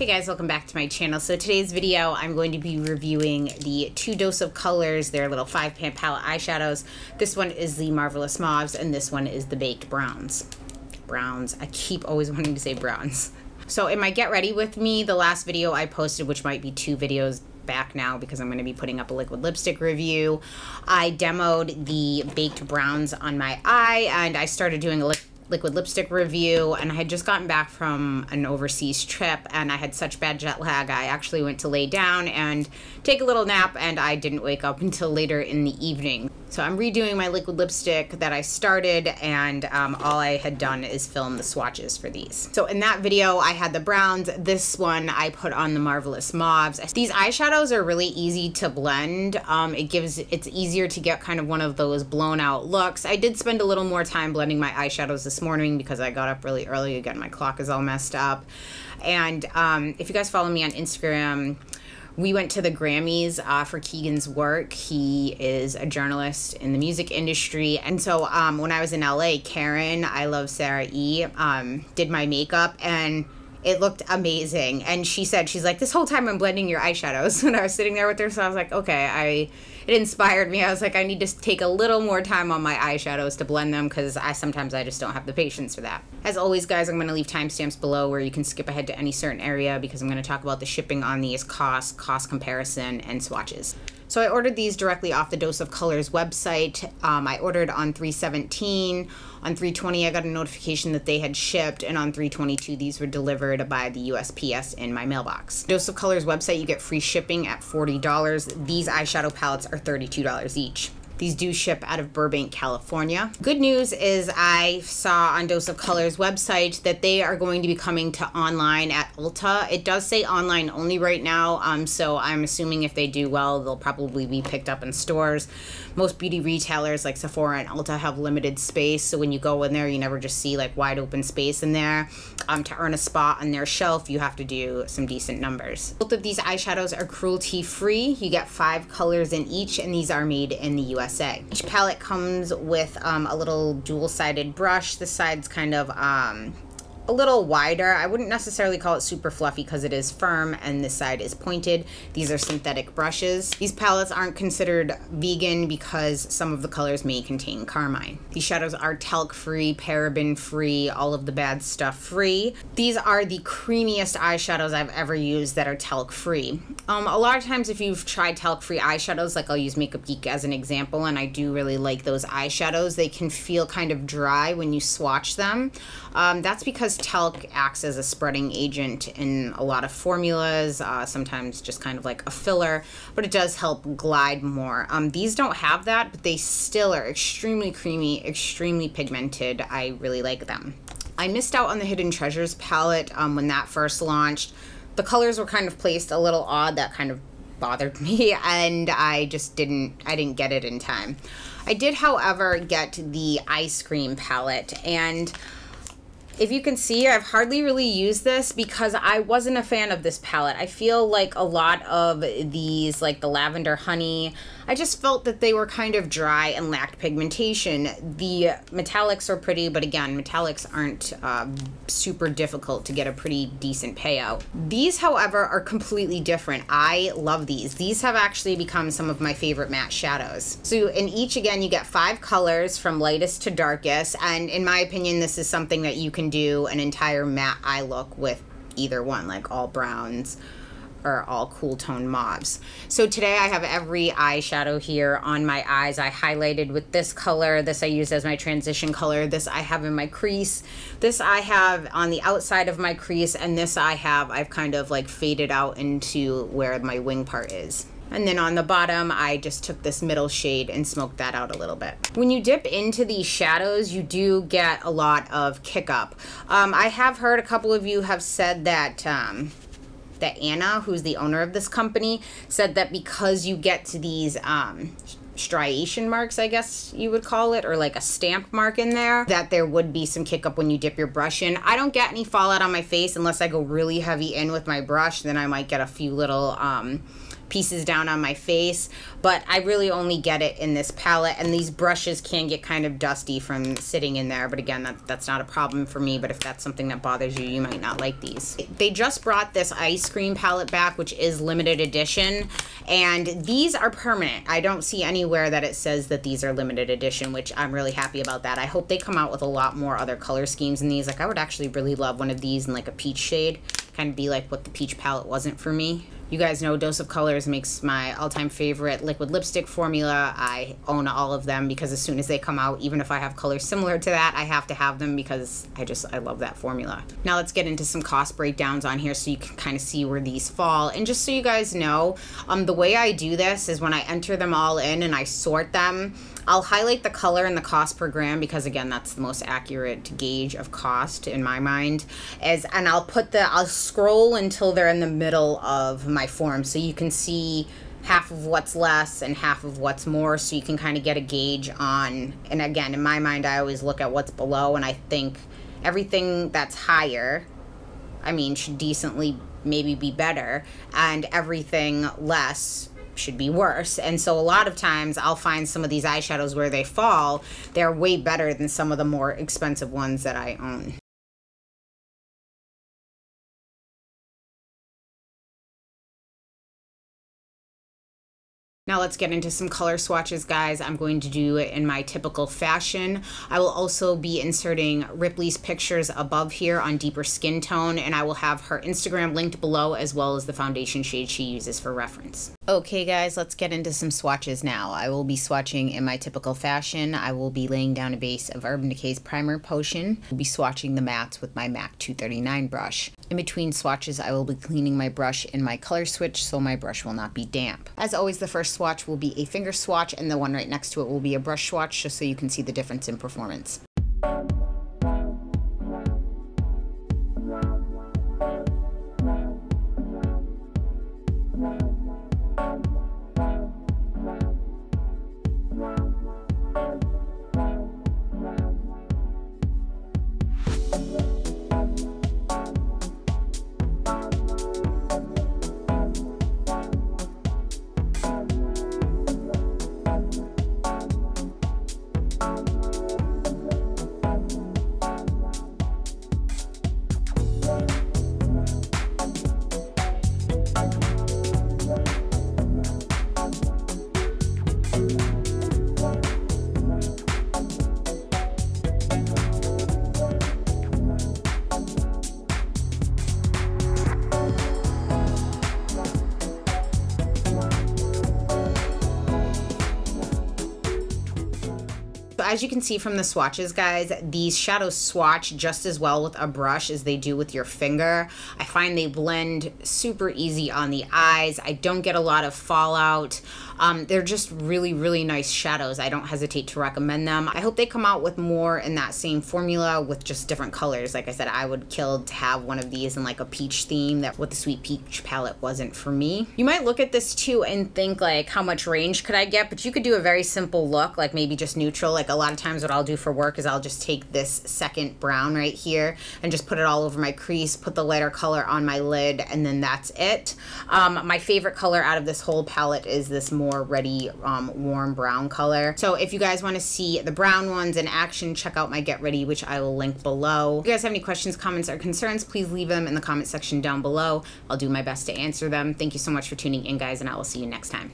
guys, welcome back to my channel. So today's video, I'm going to be reviewing the two Dose of Colors, their little 5-pan palette eyeshadows. This one is the Marvelous Mauves, and this one is the Baked Browns. I keep always wanting to say browns. So in my Get Ready With Me, the last video I posted, which might be 2 videos back now because I'm going to be putting up a liquid lipstick review, I demoed the Baked Browns on my eye, and I started doing a liquid lipstick review, and I had just gotten back from an overseas trip and I had such bad jet lag I actually went to lay down and take a little nap, and I didn't wake up until later in the evening. So I'm redoing my liquid lipstick that I started, and all I had done is film the swatches for these. So in that video I had the browns. This one I put on the Marvelous Mauves. These eyeshadows are really easy to blend. It's easier to get kind of one of those blown out looks. I did spend a little more time blending my eyeshadows this morning because I got up really early. Again, my clock is all messed up. And if you guys follow me on Instagram, we went to the Grammys for Keegan's work. He is a journalist in the music industry. And so when I was in LA, Karen, I Love Sarah E, did my makeup, and it looked amazing. And she said, she's like, this whole time I'm blending your eyeshadows. When I was sitting there with her, so I was like, okay, it inspired me. I was like, I need to take a little more time on my eyeshadows to blend them because sometimes I just don't have the patience for that. As always, guys, I'm going to leave timestamps below where you can skip ahead to any certain area because I'm going to talk about the shipping on these, cost comparison, and swatches. So I ordered these directly off the Dose of Colors website. I ordered on 3/17. On 3/20, I got a notification that they had shipped, and on 3/22, these were delivered by the USPS in my mailbox. Dose of Colors website, you get free shipping at $40. These eyeshadow palettes are $32 each. These do ship out of Burbank, California. Good news is I saw on Dose of Colors website that they are going to be coming to online at Ulta. It does say online only right now, so I'm assuming if they do well, they'll probably be picked up in stores. Most beauty retailers like Sephora and Ulta have limited space, so when you go in there, you never just see like wide open space in there. To earn a spot on their shelf, you have to do some decent numbers. Both of these eyeshadows are cruelty-free. You get 5 colors in each, and these are made in the US. Each palette comes with a little dual-sided brush. This side's kind of a little wider. I wouldn't necessarily call it super fluffy because it is firm, and this side is pointed. These are synthetic brushes. These palettes aren't considered vegan because some of the colors may contain carmine. These shadows are talc-free, paraben-free, all of the bad stuff free. These are the creamiest eyeshadows I've ever used that are talc-free. A lot of times if you've tried talc-free eyeshadows, like I'll use Makeup Geek as an example, and I do really like those eyeshadows, they can feel kind of dry when you swatch them. That's because talc acts as a spreading agent in a lot of formulas, sometimes just kind of like a filler, but it does help glide more. These don't have that, but they still are extremely creamy, extremely pigmented. I really like them. I missed out on the Hidden Treasures palette when that first launched. The colors were kind of placed a little odd. That kind of bothered me, and I didn't get it in time. I did, however, get the Ice Cream palette, and if you can see, I've hardly really used this because I wasn't a fan of this palette. I feel like a lot of these, like the Lavender Honey, I just felt that they were kind of dry and lacked pigmentation. The metallics are pretty, but again, metallics aren't super difficult to get a pretty decent payout. These, however, are completely different. I love these. These have actually become some of my favorite matte shadows. So in each, again, you get 5 colors from lightest to darkest, and in my opinion, this is something that you can do an entire matte eye look with either one, like all browns or all cool tone mauves. So today I have every eyeshadow here on my eyes. I highlighted with this color. This I use as my transition color. This I have in my crease. This I have on the outside of my crease, and this I've kind of like faded out into where my wing part is. And then on the bottom, I just took this middle shade and smoked that out a little bit. When you dip into these shadows, you do get a lot of kick up. I have heard a couple of you have said that that Anna, who's the owner of this company, said that because you get to these striation marks, I guess you would call it, or like a stamp mark in there, that there would be some kick up when you dip your brush in. I don't get any fallout on my face unless I go really heavy in with my brush. Then I might get a few little pieces down on my face, but I really only get it in this palette, and these brushes can get kind of dusty from sitting in there, but again, that's not a problem for me. But if that's something that bothers you, you might not like these. They just brought this ice cream palette back, which is limited edition, and these are permanent. I don't see anywhere that it says that these are limited edition, which I'm really happy about that. I hope they come out with a lot more other color schemes in these. Like, I would actually really love one of these in like a peach shade, kind of be like what the peach palette wasn't for me. You guys know Dose of Colors makes my all-time favorite liquid lipstick formula. I own all of them because as soon as they come out, even if I have colors similar to that, I have to have them because I love that formula. Now let's get into some cost breakdowns on here so you can kind of see where these fall. And just so you guys know, the way I do this is when I enter them all in and I sort them, I'll highlight the color and the cost per gram because again, that's the most accurate gauge of cost in my mind. And I'll scroll until they're in the middle of my form so you can see half of what's less and half of what's more, so you can kind of get a gauge on. And again, in my mind, I always look at what's below, and I think everything that's higher, I mean, should decently maybe be better, and everything less should be worse. And so a lot of times I'll find some of these eyeshadows where they fall, they're way better than some of the more expensive ones that I own. Now let's get into some color swatches, guys. I'm going to do it in my typical fashion. I will also be inserting Ripley's pictures above here on deeper skin tone, and I will have her Instagram linked below as well as the foundation shade she uses for reference. Okay guys, let's get into some swatches now. I will be swatching in my typical fashion. I will be laying down a base of Urban Decay's Primer Potion. I'll be swatching the mattes with my MAC 239 brush. In between swatches, I will be cleaning my brush in my color switch so my brush will not be damp. As always, the first swatch will be a finger swatch, and the one right next to it will be a brush swatch, just so you can see the difference in performance. As you can see from the swatches, guys, these shadows swatch just as well with a brush as they do with your finger. I find they blend super easy on the eyes. I don't get a lot of fallout. They're just really, really nice shadows. I don't hesitate to recommend them. I hope they come out with more in that same formula with just different colors. Like I said, I would kill to have one of these in like a peach theme. That what the Sweet Peach palette wasn't for me. You might look at this too and think like, how much range could I get? But you could do a very simple look, like maybe just neutral. Like a lot of times what I'll do for work is I'll just take this second brown right here and just put it all over my crease, put the lighter color on my lid, and then that's it. My favorite color out of this whole palette is this more ready warm brown color. So if you guys want to see the brown ones in action, check out my Get Ready, which I will link below. If you guys have any questions, comments, or concerns, please leave them in the comment section down below. I'll do my best to answer them. Thank you so much for tuning in, guys, and I will see you next time.